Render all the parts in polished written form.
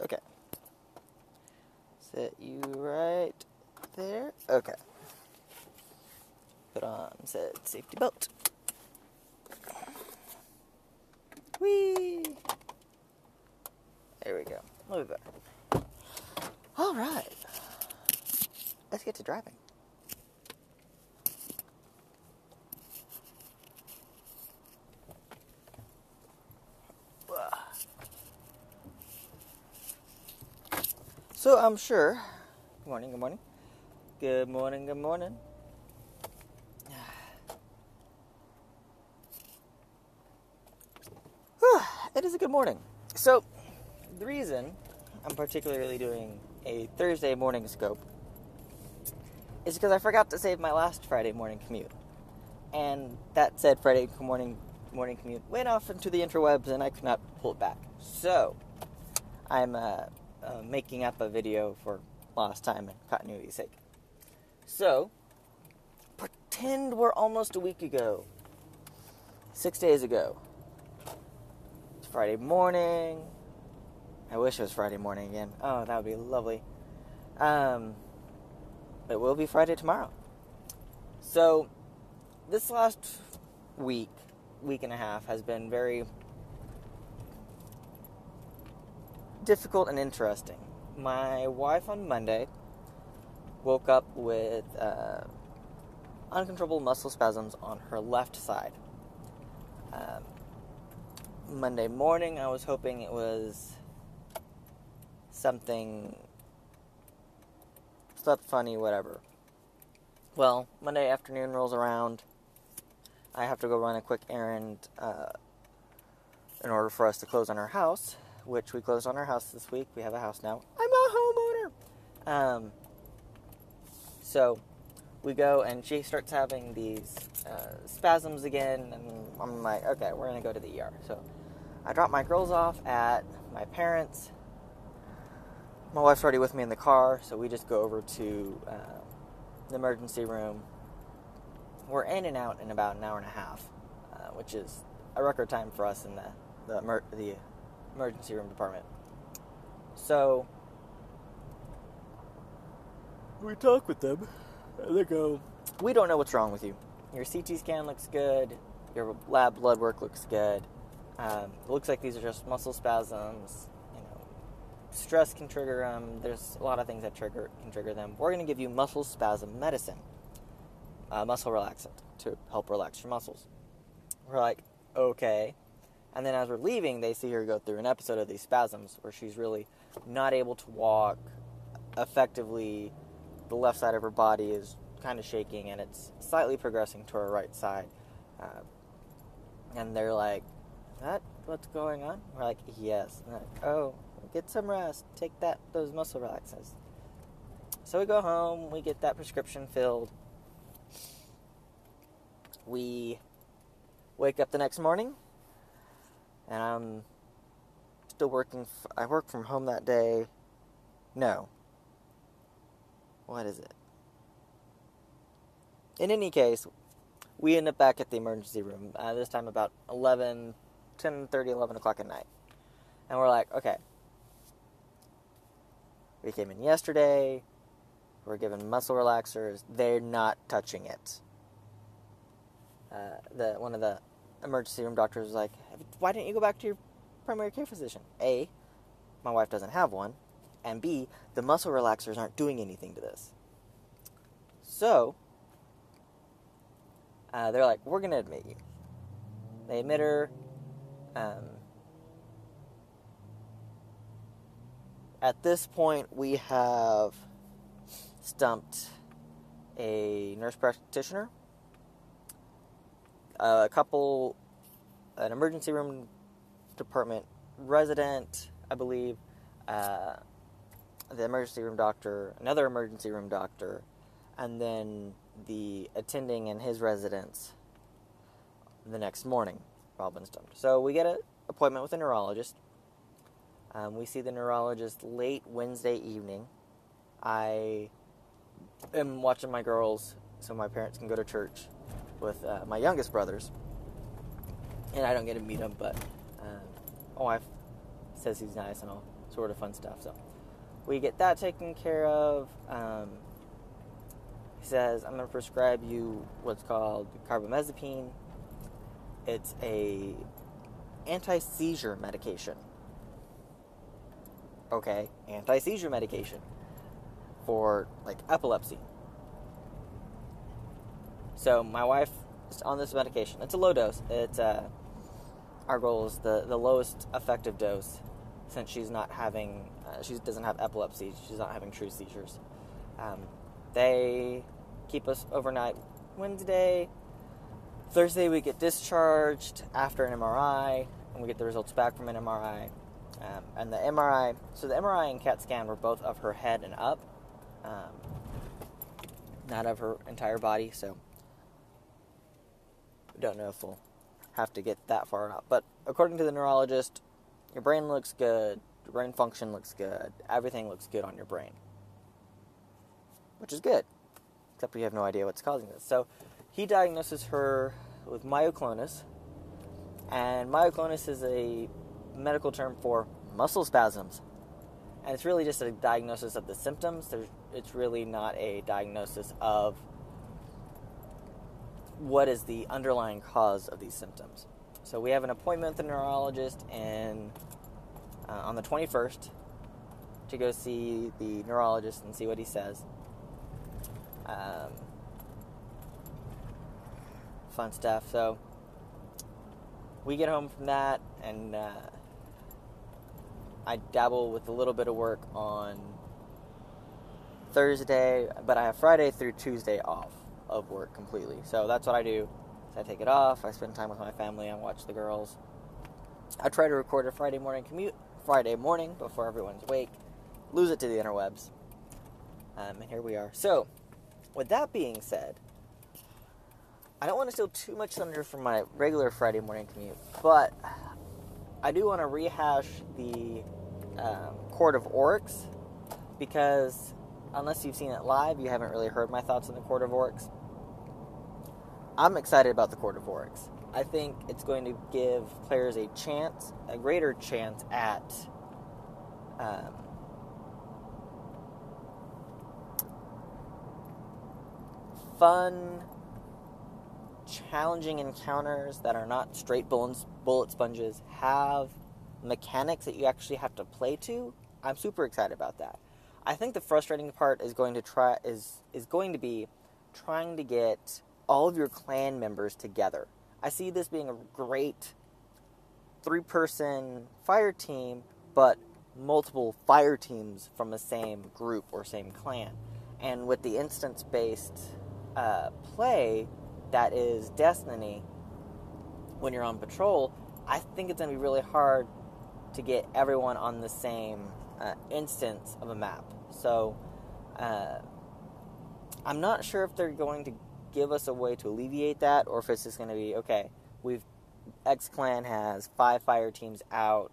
Okay. Set you right there. Okay. Put on said safety belt. Whee! There we go. A little bit better. Alright. Let's get to driving. So I'm sure. Good morning, good morning. Good morning, good morning. It is a good morning. So, the reason I'm particularly doing a Thursday morning scope is because I forgot to save my last Friday morning commute. And that said Friday morning commute went off into the interwebs and I could not pull it back. So, I'm making up a video for lost time and continuity's sake. So, pretend we're almost a week ago. 6 days ago. It's Friday morning. I wish it was Friday morning again. Oh, that would be lovely. It will be Friday tomorrow. So, this last week and a half has been very difficult and interesting. My wife on Monday woke up with uncontrollable muscle spasms on her left side. Monday morning, I was hoping it was something funny, whatever. Well, Monday afternoon rolls around. I have to go run a quick errand in order for us to close on our house, which we closed on our house this week. We have a house now. I'm a homeowner. So we go, and she starts having these spasms again, and I'm like, okay, we're going to go to the ER. So I drop my girls off at my parents'. My wife's already with me in the car, so we just go over to the emergency room. We're in and out in about an hour and a half, which is a record time for us in the emergency room department. So we talk with them, and they go, we don't know what's wrong with you. Your CT scan looks good. Your lab blood work looks good. It looks like these are just muscle spasms. Stress can trigger them. There's a lot of things that can trigger them. We're going to give you muscle spasm medicine, muscle relaxant, to help relax your muscles. We're like, okay. And then as we're leaving, they see her go through an episode of these spasms where she's really not able to walk effectively. The left side of her body is kind of shaking, and it's slightly progressing to her right side. And they're like, is that what's going on? We're like, yes. And they're like, oh, get some rest. Take those muscle relaxants. So we go home. We get that prescription filled. We wake up the next morning, and I'm still working. I work from home that day. No. What is it? In any case, we end up back at the emergency room. This time about 11 o'clock at night. And we're like, okay. We came in yesterday. We're given muscle relaxers. They're not touching it. One of the emergency room doctors was like, why didn't you go back to your primary care physician? A, my wife doesn't have one. And B, the muscle relaxers aren't doing anything to this. So, they're like, we're going to admit you. They admit her. At this point, we have stumped a nurse practitioner, an emergency room department resident, I believe, the emergency room doctor, another emergency room doctor, and then the attending and his residence the next morning. All been stumped. So we get an appointment with a neurologist. We see the neurologist late Wednesday evening. I am watching my girls so my parents can go to church with my youngest brothers. And I don't get to meet them, but my wife says he's nice and all. sort of fun stuff. So we get that taken care of. He says, I'm going to prescribe you what's called carbamazepine. It's a anti-seizure medication. Okay, anti-seizure medication for, like, epilepsy. So my wife is on this medication. It's a low dose. It's our goal is the lowest effective dose, since she's not having, she doesn't have epilepsy. She's not having true seizures. They keep us overnight Wednesday. Thursday we get discharged after an MRI, and we get the results back from an MRI. And the MRI, so the MRI and CAT scan were both of her head and up, not of her entire body, so we don't know if we'll have to get that far out. But according to the neurologist, your brain looks good, your brain function looks good, everything looks good on your brain, which is good, except we have no idea what's causing this. So he diagnoses her with myoclonus, and myoclonus is a medical term for muscle spasms, and it's really just a diagnosis of the symptoms. It's really not a diagnosis of what is the underlying cause of these symptoms. So we have an appointment with a neurologist on the 21st to go see the neurologist and see what he says. Fun stuff. So we get home from that, and I dabble with a little bit of work on Thursday, but I have Friday through Tuesday off of work completely. So that's what I do. I take it off, I spend time with my family, I watch the girls. I try to record a Friday morning commute, Friday morning, before everyone's awake, lose it to the interwebs. And here we are. So, with that being said, I don't want to steal too much thunder from my regular Friday morning commute, but I do want to rehash the Court of Oryx, because unless you've seen it live, you haven't really heard my thoughts on the Court of Oryx. I'm excited about the Court of Oryx. I think it's going to give players a greater chance at fun, challenging encounters that are not straight bullet sponges, have mechanics that you actually have to play to. I'm super excited about that. I think the frustrating part is going to be trying to get all of your clan members together. I see this being a great 3-person fire team, but multiple fire teams from the same group or same clan. And with the instance-based play that is Destiny, when you're on patrol, I think it's going to be really hard to get everyone on the same instance of a map. So I'm not sure if they're going to give us a way to alleviate that, or if it's just going to be, okay, X clan has 5 fire teams out,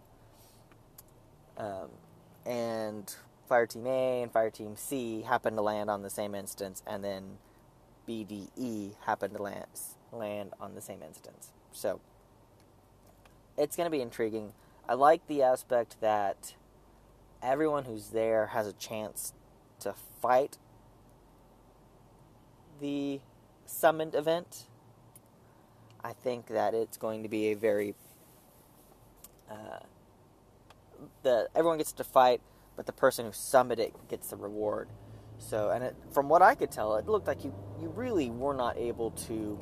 and fire team A and fire team C happen to land on the same instance, and then B, D, E happen to land on the same instance. So it's going to be intriguing. I like the aspect that everyone who's there has a chance to fight the summoned event. I think that it's going to be a very everyone gets to fight, but the person who summoned it gets the reward. So, and from what I could tell, it looked like you really were not able to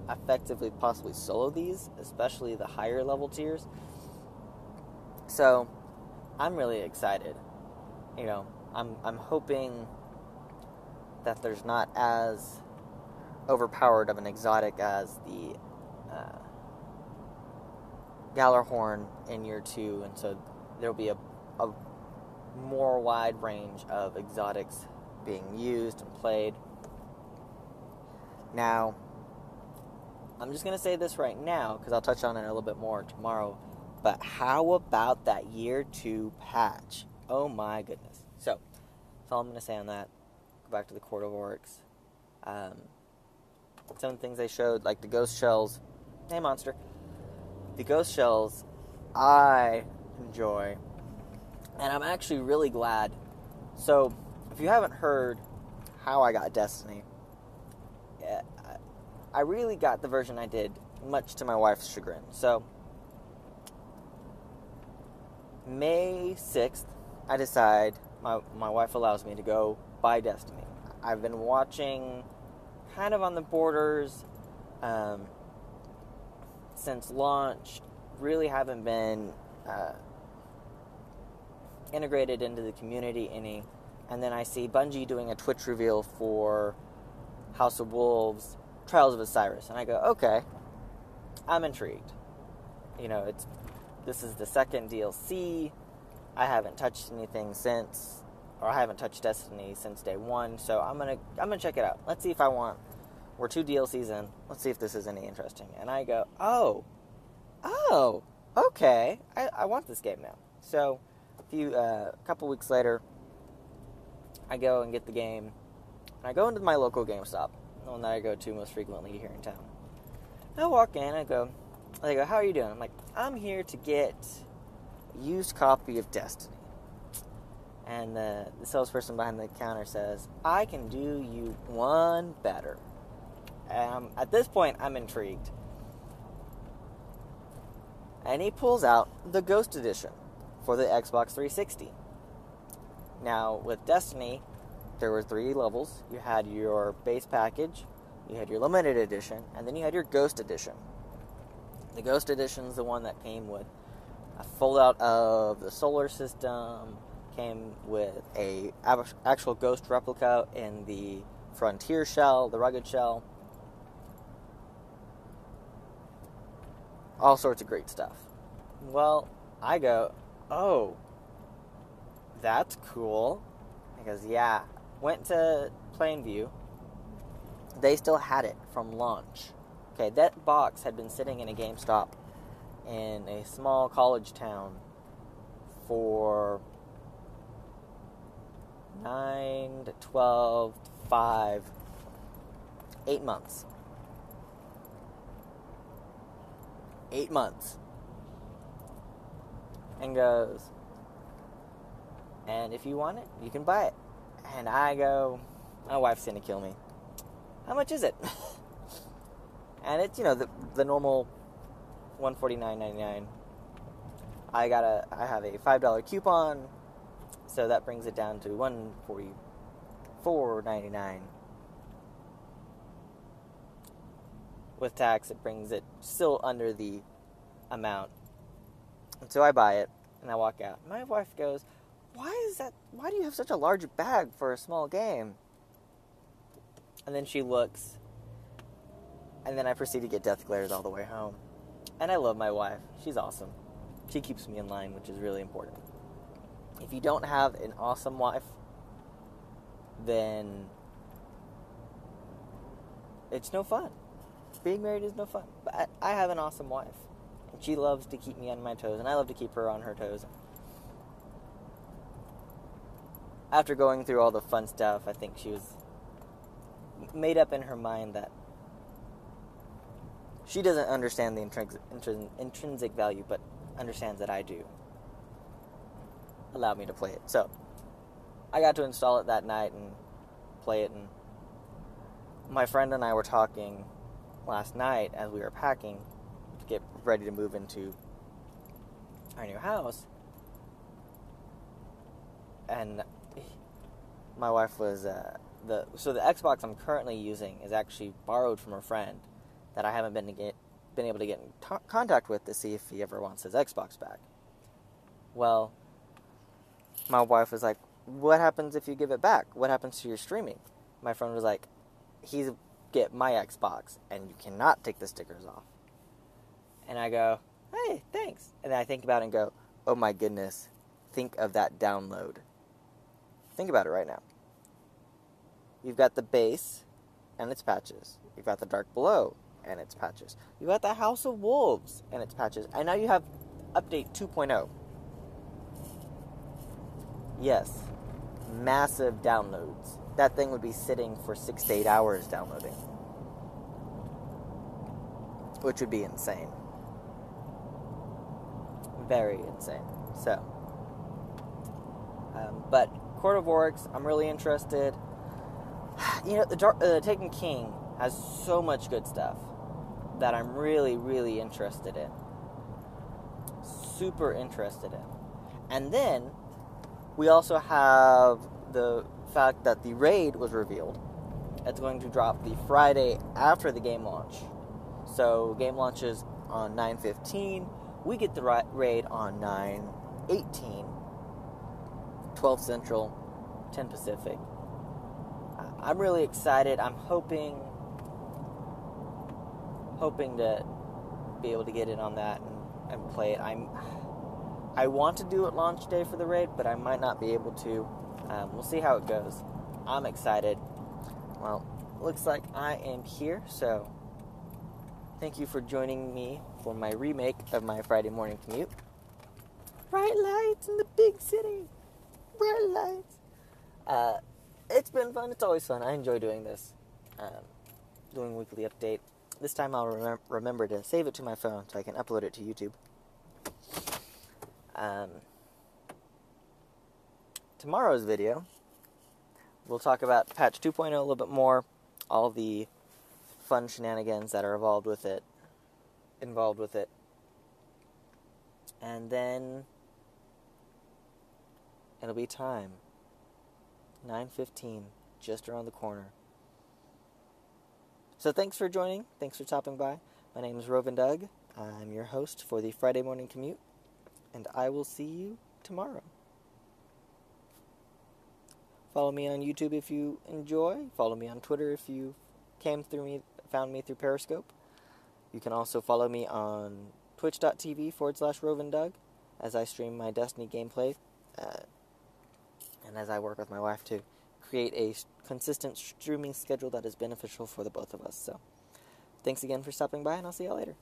effectively possibly solo these, especially the higher level tiers. So I'm really excited. I'm hoping that there's not as overpowered of an exotic as the Gallarhorn in year 2, and so there'll be a more wide range of exotics being used and played. Now, I'm just going to say this right now, because I'll touch on it a little bit more tomorrow, but how about that year 2 patch? Oh my goodness. So, that's all I'm going to say on that. Go back to the Court of Oryx. Some of the things they showed, like the ghost shells. Hey, monster. The ghost shells, I enjoy. And I'm actually really glad. So, if you haven't heard how I got Destiny, I really got the version I did, much to my wife's chagrin. So, May 6th, I decide, my wife allows me to go buy Destiny. I've been watching, kind of on the borders, since launch. Really haven't been integrated into the community any. And then I see Bungie doing a Twitch reveal for House of Wolves, Trials of Osiris, and I go, okay, I'm intrigued. You know, this is the second DLC. I haven't touched anything since, or I haven't touched Destiny since day one, so I'm gonna check it out. Let's see if I want. We're 2 DLCs in. Let's see if this is any interesting. And I go, oh, okay, I want this game now. So, a couple weeks later, I go and get the game. And I go into my local GameStop, the one that I go to most frequently here in town. And I walk in, they go, how are you doing? I'm like, I'm here to get a used copy of Destiny. And the salesperson behind the counter says, I can do you one better. And at this point, I'm intrigued. And he pulls out the Ghost Edition for the Xbox 360. Now, with Destiny, there were 3 levels. You had your base package, you had your limited edition, and then you had your Ghost Edition. The Ghost Edition is the one that came with a fold-out of the solar system, came with a actual Ghost replica in the Frontier shell, the Rugged shell. All sorts of great stuff. Well, I go, oh, that's cool. He goes, yeah. Went to Plainview. They still had it from launch. Okay, that box had been sitting in a GameStop in a small college town for 9 to 12 to 5, 8 months. 8 months. And goes, and if you want it, you can buy it. And I go, my wife's gonna kill me. How much is it? And it's, the normal $149.99. I have a $5 coupon, so that brings it down to $144.99. With tax, it brings it still under the amount. And so I buy it, and I walk out. My wife goes, why do you have such a large bag for a small game? And then she looks, and then I proceed to get death glares all the way home. And I love my wife. She's awesome. She keeps me in line, which is really important. If you don't have an awesome wife, then it's no fun. Being married is no fun. But I have an awesome wife. And she loves to keep me on my toes, and I love to keep her on her toes. After going through all the fun stuff, I think she was made up in her mind that she doesn't understand the intrinsic value, but understands that I do. Allow me to play it. So, I got to install it that night and play it, and my friend and I were talking last night as we were packing to get ready to move into our new house, and my wife was the Xbox I'm currently using is actually borrowed from a friend that I haven't been able to get in contact with to see if he ever wants his Xbox back. Well, my wife was like, what happens if you give it back? What happens to your streaming? My friend was like, he's get my Xbox, and you cannot take the stickers off. And I go, hey, thanks. And then I think about it and go, oh my goodness, think of that download. Think about it right now. You've got the base and its patches. You've got the Dark Below and its patches. You've got the House of Wolves and its patches. And now you have update 2.0. Yes, massive downloads. That thing would be sitting for 6 to 8 hours downloading, which would be insane. Very insane. So, But Court of Oryx, I'm really interested. The Taken King has so much good stuff that I'm really, really interested in. Super interested in. And then we also have the fact that the raid was revealed. It's going to drop the Friday after the game launch. So game launches on 9/15. We get the raid on 9/18. 12 Central, 10 Pacific. I'm really excited. I'm hoping to be able to get in on that and play it. I want to do it launch day for the raid, but I might not be able to. We'll see how it goes. I'm excited. Well, looks like I am here, so thank you for joining me for my remake of my Friday morning commute. Bright lights in the big city. Bright lights. It's been fun. It's always fun. I enjoy doing this. Doing weekly update. This time I'll remember to save it to my phone so I can upload it to YouTube. Tomorrow's video, we'll talk about patch 2.0 a little bit more, all the fun shenanigans that are involved with it. And then it'll be time. 9:15, just around the corner. So thanks for joining. Thanks for stopping by. My name is Rovin Doug. I'm your host for the Friday morning commute, and I will see you tomorrow. Follow me on YouTube if you enjoy. Follow me on Twitter if you found me through Periscope. You can also follow me on twitch.tv/Rovin Doug as I stream my Destiny gameplay. And as I work with my wife to create a consistent streaming schedule that is beneficial for the both of us. So, thanks again for stopping by, and I'll see y'all later.